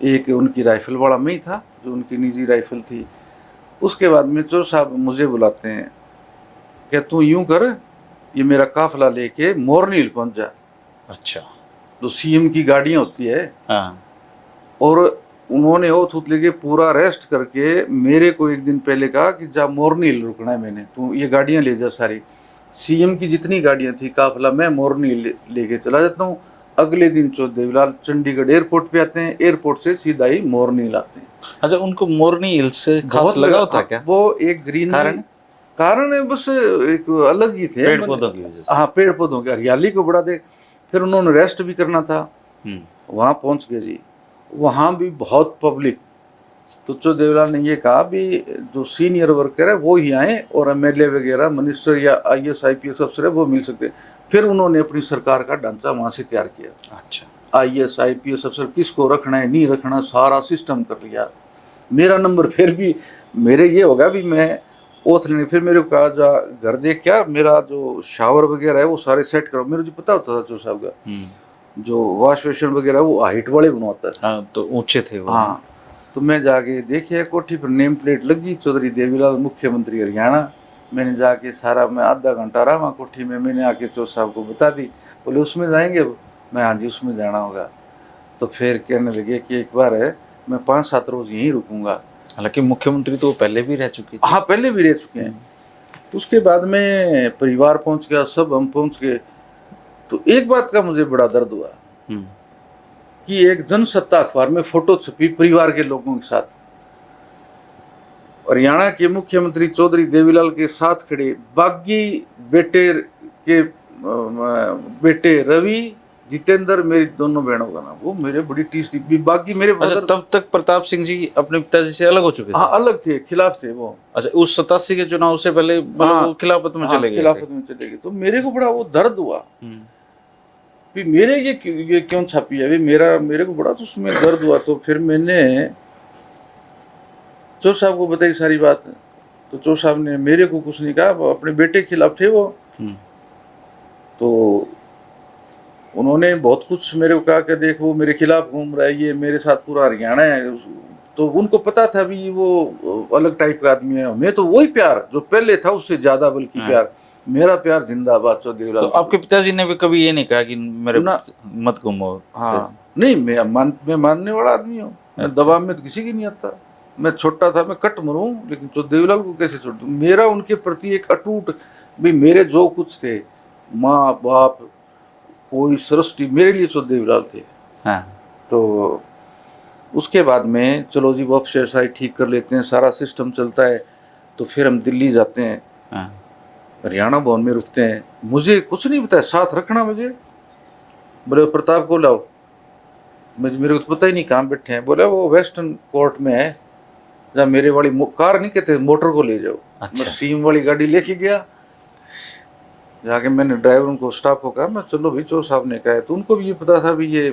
एक उनकी राइफल वाला मैं ही था, जो उनकी निजी राइफल थी। उसके बाद में चोर साहब मुझे बुलाते हैं, क्या तू यूं कर, ये मेरा काफिला लेके मोरनी हिल पहुंच जा। अच्छा। जो सीएम की गाड़ियां होती है, हाँ। और उन्होंने वो थूत लेके पूरा रेस्ट करके मेरे को एक दिन पहले कहा कि जा मोरनी हिल रुकना है, मैंने तू ये गाड़ियां ले जा सारी। सीएम की जितनी गाड़ियां थी काफिला, मैं मोरनी हिल लेके चला जाता हूँ। अगले दिन देवीलाल चंडीगढ़ एयरपोर्ट पे आते हैं, एयरपोर्ट से सीधा ही मोरनी हिल आते हैं। अच्छा, उनको मोरनी हिल से खास बहुत लगाव था क्या? वो एक ग्रीनरी कारण? कारण है, बस एक अलग ही थे। पेड़ पौधों की वजह से? हाँ, पेड़ पौधों की हरियाली को बढ़ा दे। फिर उन्होंने रेस्ट भी करना था। वहाँ पहुँच गए जी, वहाँ भी बहुत पब्लिक। तो जो देवलाल ने ये कहा भी जो सीनियर वर्कर है वो ही आए, और एमएलए वगैरह मिनिस्टर या आईएएस आईपीएस अफसर है वो मिल सकते। फिर उन्होंने अपनी सरकार का ढांचा वहाँ से तैयार किया। अच्छा। आईएएस आईपीएस अफसर किसको रखना है नहीं रखना, सारा सिस्टम कर लिया। मेरा नंबर फिर भी मेरे ये होगा भी मैं ओथ लेने। फिर मेरे को कहा जा घर देख, क्या मेरा जो शावर वगैरह है वो सारे सेट करो। मेरे को पता होता था जो साहब का जो वॉश बेसिन वगैरह वो हाइट वाले बनवाता था। हाँ, तो ऊंचे थे वो। हाँ, तो मैं जाके देखिए कोठी पर नेम प्लेट लगी, चौधरी देवीलाल मुख्यमंत्री हरियाणा। मैंने जाके सारा, मैं आधा घंटा रहा वहाँ कोठी में। मैंने आके चौधरी साहब को बता दी। बोले उसमें जाएंगे? मैं हाँ जी उसमें जाना होगा। तो फिर कहने लगे कि एक बार है मैं 5-7 रोज यहीं रुकूंगा। हालांकि मुख्यमंत्री तो पहले भी रह चुके थे। हाँ, पहले भी रह चुके हैं। तो उसके बाद में परिवार पहुंच गया, सब हम पहुंच गए। तो एक बात का मुझे बड़ा दर्द हुआ कि एक जनसत्ता अखबार में फोटो छपी परिवार के लोगों के साथ। हरियाणा के मुख्यमंत्री चौधरी देवीलाल के साथ खड़े बागी बेटे के बेटे रवि जितेंद्र, मेरी दोनों बहनों का नाम। वो मेरे बड़ी टीस थी बागी मेरे। अच्छा, तब तक प्रताप सिंह जी अपने पिताजी से अलग हो चुके थे? हाँ, अलग थे, खिलाफ थे वो। अच्छा, उस 87 के चुनाव से पहले मतलब वो खिलाफत में चले गए? खिलाफत में चले गए। तो मेरे को बड़ा वो दर्द हुआ भी मेरे ये क्यों छापी है। मेरे को बड़ा तो उसमें दर्द हुआ। तो फिर मैंने चोर साहब को बताई सारी बात। तो चोर साहब ने मेरे को कुछ नहीं कहा, अपने बेटे के खिलाफ थे वो। तो उन्होंने बहुत कुछ मेरे को कहा कि देख वो मेरे खिलाफ घूम रहा है, ये मेरे साथ पूरा हरियाणा है। तो उनको पता था भी वो अलग टाइप का आदमी है। मैं तो वही प्यार जो पहले था उससे ज्यादा, बल्कि प्यार, मेरा प्यार जिंदाबाद चौधरी देवीलाल। तो आपके पिताजी ने भी कभी ये नहीं कहा कि मेरे मत घूमो? हाँ, नहीं, मैं मानने वाला आदमी हूँ। मैं दबाव में तो किसी की नहीं आता। मैं छोटा था, मैं कट मरूं, लेकिन चौधरी देवीलाल को कैसे छोड़ दूं। मेरा उनके प्रति एक अटूट भी, मेरे जो कुछ थे, माँ बाप, कोई सृष्टि, मेरे लिए चौधरी देवीलाल थे। हाँ। तो उसके बाद में चलो जी वो वेबसाइट ठीक कर लेते हैं, सारा सिस्टम चलता है। तो फिर हम दिल्ली जाते हैं। हाँ। हरियाणा भवन में रुकते हैं। मुझे कुछ नहीं पता है, साथ रखना मुझे। बोले प्रताप को लाओ। मेरे को तो पता ही नहीं कहाँ बैठे हैं। बोले वो वेस्टर्न कोर्ट में है, जहाँ मेरे वाली कार नहीं कहते, मोटर को ले जाओ। अच्छा। मैं सीम वाली गाड़ी लेके गया। जाके मैंने ड्राइवर को, स्टाफ को कहा मैं चलो भाई चोर साहब ने कहा है। तो उनको भी ये पता था भी ये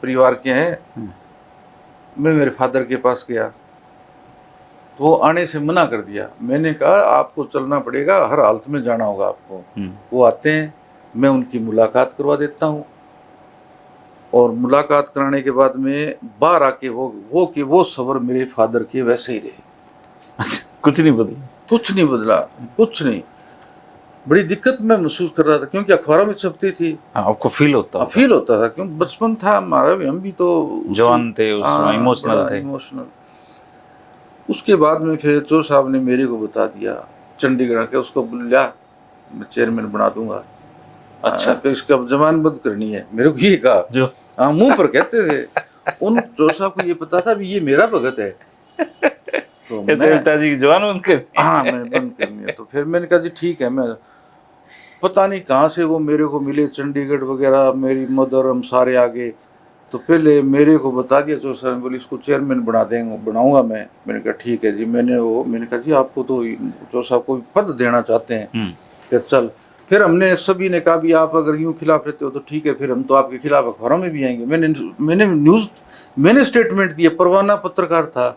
परिवार के हैं। मैं मेरे फादर के पास गया तो वो आने से मना कर दिया। मैंने कहा आपको चलना पड़ेगा, हर हालत में जाना होगा आपको। वो आते हैं, मैं उनकी मुलाकात करवा देता हूँ। और मुलाकात कराने के बाद में बाहर आके वो सबर मेरे फादर के वैसे ही रहे। कुछ नहीं बदला? कुछ नहीं बदला, कुछ नहीं। बड़ी दिक्कत मैं महसूस कर रहा था क्योंकि अखबारों में छपती थी। आपको फील होता था क्योंकि बचपन था हमारा, हम भी तो जवान थे, इमोशनल थे। उसके बाद में फिर चोर साहब ने मेरे को बता दिया चंडीगढ़ के, उसको बुला मैं चेयरमैन बना दूंगा। अच्छा, तो इसका जमानबंद करनी है। मेरे को ये कहा जो मुंह पर कहते थे। उन चोर साहब को ये पता था भी ये मेरा भगत है। तो पिताजी की जमानबंद कर, हाँ, मैंने बंद करनी है। तो फिर मैंने कहा जी ठीक है। मैं पता नहीं कहाँ से वो मेरे को मिले, चंडीगढ़ वगैरह, मेरी मदर, हम सारे आगे। तो पहले मेरे को बता दिया चोर साहब ने, बोली इसको चेयरमैन बनाऊंगा मैं। मैंने कहा ठीक है जी। मैंने कहा जी आपको तो चोर साहब को पद देना चाहते हैं कि चल। फिर हमने सभी ने कहा भी आप अगर यूँ खिलाफ रहते हो तो ठीक है, फिर हम तो आपके खिलाफ अखबारों में भी आएंगे। मैंने स्टेटमेंट दिया, परवाना पत्रकार था।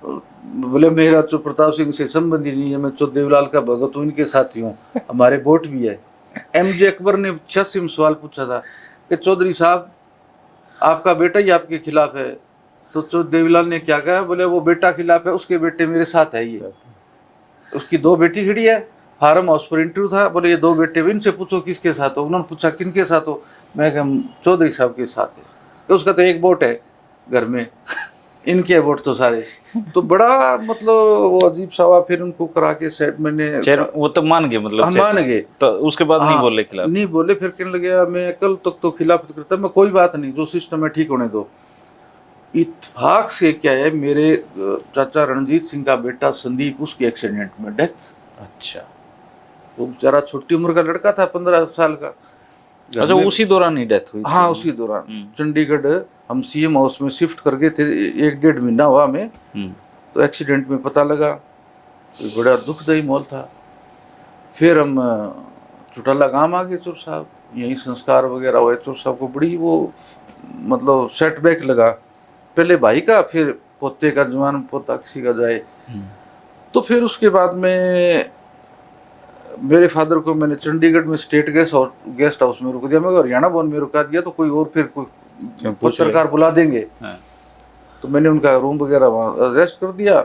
बोले मेरा तो प्रताप सिंह से संबंध ही नहीं है, मैं तो देवलाल का भगत हूँ, इनके साथी हूँ, हमारे वोट भी है। एमजे अकबर ने 86 में सवाल पूछा था कि चौधरी साहब आपका बेटा ही आपके खिलाफ है, तो चो देवीलाल ने क्या कहा, बोले वो बेटा खिलाफ है, उसके बेटे मेरे साथ है, ये उसकी 2 बेटी खड़ी है, फार्म हाउस पर इंटरव्यू था, बोले ये 2 बेटे, इनसे पूछो किसके साथ हो। उन्होंने पूछा किनके साथ हो, मैं कहा चौधरी साहब के साथ है। तो उसका तो एक वोट है घर में, इनके वोट तो सारे। तो बड़ा मतलब वो अजीब सा हुआ। फिर उनको करा के सेट मैंने वो तो मान गए, मतलब हाँ, मान गए। तो उसके बाद नहीं हाँ, बोले खिलाफ? नहीं बोले। फिर कहने लगे मैं कल तक तो खिलाफत करता, मैं कोई बात नहीं, जो सिस्टम है ठीक होने दो। इत्तेफाक से क्या है, मेरे चाचा रणजीत सिंह का बेटा संदीप, उसके एक्सीडेंट में डेथ। अच्छा, वो बेचारा छोटी उम्र का लड़का था, 15 साल का। घर अच्छा, में- उसी दौरान ही डेथ हुई थी? हाँ, उसी दौरान चंडीगढ़ हम सीएम हाउस में शिफ्ट कर गए थे, 1-1.5 महीना हुआ हमें। तो एक्सीडेंट में पता लगा, तो बड़ा दुखदायी माहौल था। फिर हम चुटाला गांव आ गए चोर साहब, यहीं संस्कार वगैरह हुए। चोर साहब को बड़ी वो मतलब सेटबैक लगा, पहले भाई का, फिर पोते का, जवान पोता किसी का जाए। तो फिर उसके बाद में मेरे फादर को मैंने चंडीगढ़ में स्टेट गेस्ट हाउस में रुक दिया। मैं हरियाणा भवन में रुका दिया, तो कोई और फिर कोई पत्रकार बुला देंगे। तो मैंने उनका रूम वगैरह वहाँ अरेस्ट कर दिया।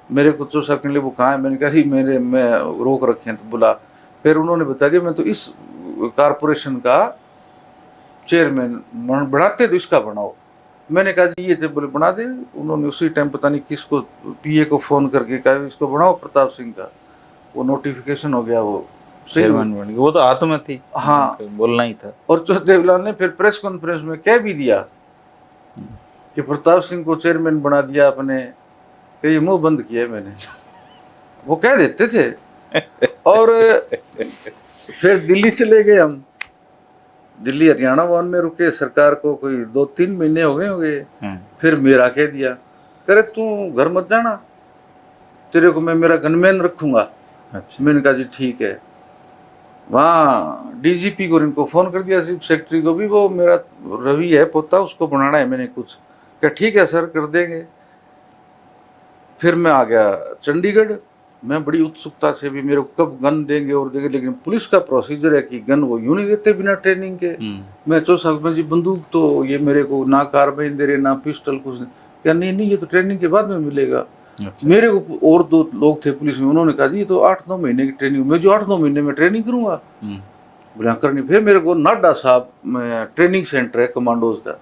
मेरे को चोर साहब के लिए वो कहाँ है, मैंने कहा जी मैं रोक रखे हैं, तो बुला। फिर उन्होंने बता दिया मैं तो इस कारपोरेशन का चेयरमैन बनाते तो इसका बनाओ। मैंने कहा जी ये थे, बोले बना दे। उन्होंने उसी टाइम पता नहीं किसको, पीए को फ़ोन करके कहा इसको बनाओ प्रताप सिंह का। वो नोटिफिकेशन हो गया, वो चेयरमैन बन गया। वो तो हाथ में थी, हाँ, बोलना ही था। और देवलाल ने फिर प्रेस कॉन्फ्रेंस में कह भी दिया कि प्रताप सिंह को चेयरमैन बना दिया आपने, कि ये मुंह बंद किया है मैंने। वो कह देते थे। और फिर दिल्ली चले गए हम, दिल्ली हरियाणा भवन में रुके। सरकार को कोई 2-3 महीने हो गए। फिर मेरा कह दिया, करे तू घर मत जाना, तेरे को मैं मेरा गनमैन रखूंगा। अच्छा। मैंने कहा जी ठीक है। वहाँ डीजीपी को इनको फ़ोन कर दिया, चीफ सेक्रेटरी को भी, वो मेरा रवि है पोता, उसको बनाना है मैंने कुछ। क्या ठीक है सर, कर देंगे। फिर मैं आ गया चंडीगढ़। मैं बड़ी उत्सुकता से भी, मेरे को कब गन देंगे और देंगे, लेकिन पुलिस का प्रोसीजर है कि गन वो यूँ नहीं देते बिना ट्रेनिंग के। मैं चो साहब में जी बंदूक तो ये मेरे को ना कार्बाइन दे रहे, ना पिस्टल, कुछ नहीं। क्या नहीं ये तो ट्रेनिंग के बाद में मिलेगा। अच्छा। मेरे को और 2 लोग थे पुलिस में, उन्होंने कहा जी तो 8-9 महीने की ट्रेनिंग, मैं जो 8-9 महीने में ट्रेनिंग करूँगा, बोला करनी। फिर मेरे को नाडा साहब में ट्रेनिंग सेंटर है कमांडोज का,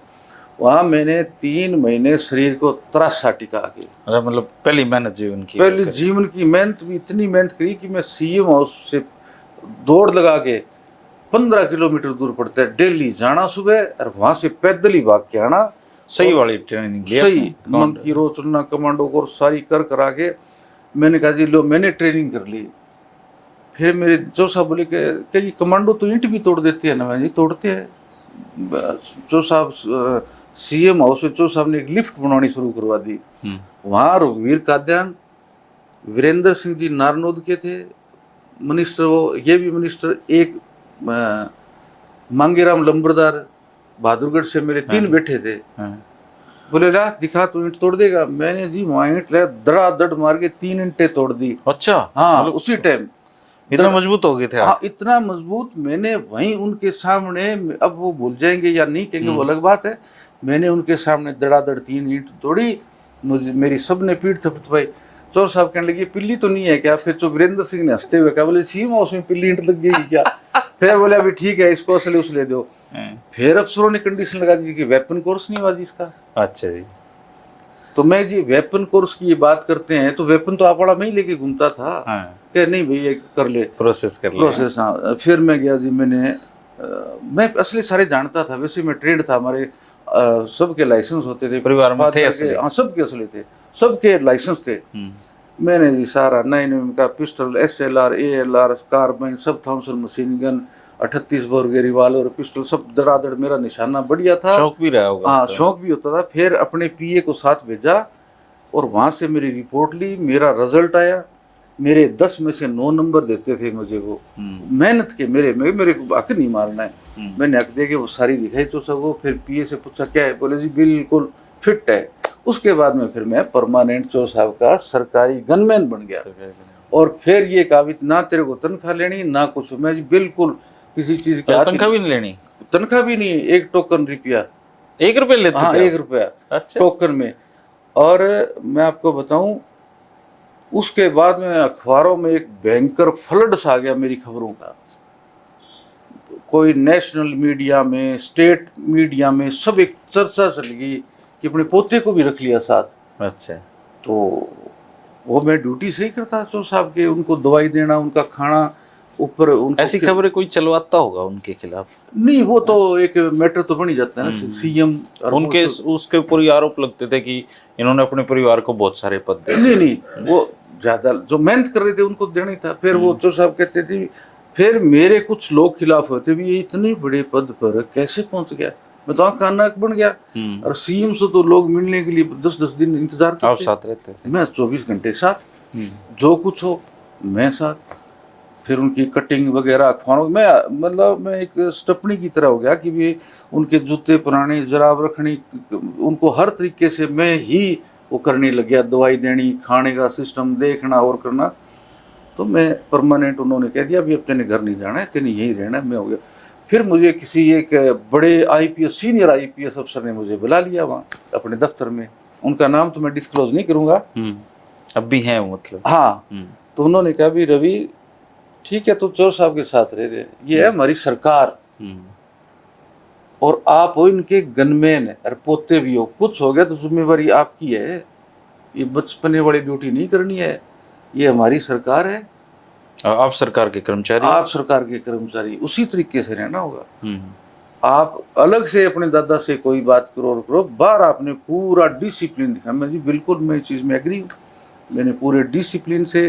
वहाँ मैंने 3 महीने शरीर को त्रासा टिका के। मतलब पहली मेहनत जीवन की, पहली जीवन की मेहनत भी, इतनी मेहनत करी कि मैं सीएम हाउस से दौड़ लगा के 15 किलोमीटर दूर पड़ता है, डेली जाना सुबह और वहाँ से पैदल ही भाग के आना। सही वाली ट्रेनिंग सही मंकी रो चुनना कमांडो को सारी कर के मैंने कहा जी लो मैंने ट्रेनिंग कर ली। फिर मेरे जो साहब बोले कि कमांडो तो ईंट भी तोड़ देते हैं ना। मैं जी तोड़ते हैं। जो साहब सीएम हाउस में जो साहब ने एक लिफ्ट बनानी शुरू करवा दी। वहाँ रघुवीर काद्यान, वीरेंद्र सिंह जी नारनौद के थे मिनिस्टर, वो ये भी मिनिस्टर, एक मांगेराम लंबरदार बहादुरगढ़ से, मेरे 3 बैठे थे। बोले ला दिखा तू ईंट तोड़ देगा। मैंने जी वहाँ ईंट ले धड़ाधड़ मार के 3 ईंटें तोड़ दी। अच्छा, हाँ, उसी टाइम इतना मजबूत हो गए थे? हाँ, इतना मजबूत। मैंने वहीं उनके सामने, अब वो भूल जाएंगे या नहीं कहेंगे वो अलग बात है, मैंने उनके सामने धड़ाधड़ 3 ईंट तोड़ी। मुझे मेरी सबने पीठ थपथपाई। चोर साहब कहने लगे पिल्ली तो नहीं है क्या? फिर तो वीरेंद्र सिंह ने हंसते हुए कहा, बोले सीएम हाउस में पिल्ली ईंट लग गई क्या? फिर बोले अभी ठीक है, इसको असले उस ले दो। फिर अफसरों ने कंडीशन लगा दी कि वेपन कोर्स नहीं हुआ जी इसका। अच्छा जी। तो मैं जी वेपन कोर्स की ये बात करते हैं तो वेपन तो आपड़ा में ही लेके घूमता था। क्या नहीं भाई ये कर ले, प्रोसेस कर ले। प्रोसेस, हाँ। फिर मैं गया जी, मैं असली सारे जानता था, वैसे मैं ट्रेंड था। हमारे सबके लाइसेंस होते थे परिवार में थे असली? हाँ, सबके असली थे, सबके लाइसेंस थे। मैंने जी सारा 9mm का पिस्टल, SLR, ALR, कार्बाइन सब, थॉमसन मशीन गन, 38 बोर के रिवाल्वर, पिस्टल सब धड़ाधड़, मेरा निशाना बढ़िया था। शौक भी रहा होगा? हाँ, शौक भी होता था। फिर अपने पीए को साथ भेजा और वहाँ से मेरी रिपोर्ट ली, मेरा रिजल्ट आया। मेरे 10 में से 9 नंबर देते थे मुझे वो, मेहनत के। मेरे को हक नहीं मारना है। मैंने हक दे के वो सारी दिखाई तो सबको। फिर पीए से पूछा क्या है, बोले जी बिल्कुल फिट है। उसके बाद में फिर मैं परमानेंट चोर साहब का सरकारी गनमैन बन गया। और फिर ये कहा ना तेरे को तनख्वाह लेनी ना कुछ। मैं जी बिल्कुल किसी चीज़ की तनख्वाह भी नहीं लेनी? तनख्वाह भी नहीं, 1 टोकन रुपया 1 रुपए लेते हाँ, थे 1 रुपया अच्छा। टोकन में। और मैं आपको बताऊं, उसके बाद में अखबारों में एक भयंकर फ्लड्स आ गया मेरी खबरों का। कोई नेशनल मीडिया में, स्टेट मीडिया में, सब एक चर्चा चल गई कि अपने पोते को भी रख लिया साथ। अच्छा। तो वो मैं ड्यूटी सही करता चो साहब के, उनको दवाई देना, उनका खाना, ऊपर उनको ऐसी खबरें कोई चलवाता होगा उनके खिलाफ? नहीं, वो तो एक मैटर तो बन ही जाता है ना, सीएम और उनके उसके ऊपर ही आरोप लगते थे कि इन्होंने अपने परिवार को बहुत सारे पद दिए। नहीं, वो ज्यादा जो मेहनत कर रहे थे उनको देना ही था। फिर वो चो साहब कहते थे, फिर मेरे कुछ लोग खिलाफ होते भी, ये इतने बड़े पद पर कैसे पहुंच गया, मैं तो आंख नाक बन गया। और सीएम से तो लोग मिलने के लिए 10-10 दिन इंतजार आप करते, साथ रहते थे? मैं 24 घंटे साथ, जो कुछ हो मैं साथ। फिर उनकी कटिंग वगैरह अखबारों में, मतलब मैं एक स्टपनी की तरह हो गया कि भी उनके जूते पुराने, जराब रखनी, उनको हर तरीके से मैं ही वो करने लग गया, दवाई देनी, खाने का सिस्टम देखना और करना। तो मैं परमानेंट, उन्होंने कह दिया अभी अब तेने घर नहीं जाना है, तेने यहीं रहना है। मैं हो गया। फिर मुझे किसी एक बड़े आईपीएस, सीनियर आईपीएस अफसर ने मुझे बुला लिया वहाँ अपने दफ्तर में। उनका नाम तो मैं डिस्क्लोज नहीं करूँगा। अब भी हैं वो, मतलब? हाँ। तो उन्होंने कहा भी रवि ठीक है, तो चोर साहब के साथ रह रहे, ये है हमारी सरकार, और आप हो इनके गनमैन और पोते भी हो, कुछ हो गया तो जिम्मेवारी आपकी है, ये बचपने वाली ड्यूटी नहीं करनी है, ये हमारी सरकार है, आप सरकार के कर्मचारी, आप सरकार के कर्मचारी, उसी तरीके से रहना होगा। आप अलग से अपने दादा से कोई बात करो और करो, बाहर आपने पूरा डिसिप्लिन दिखा। मैं जी बिल्कुल, मैं इस चीज़ में एग्री हूँ। मैंने पूरे डिसिप्लिन से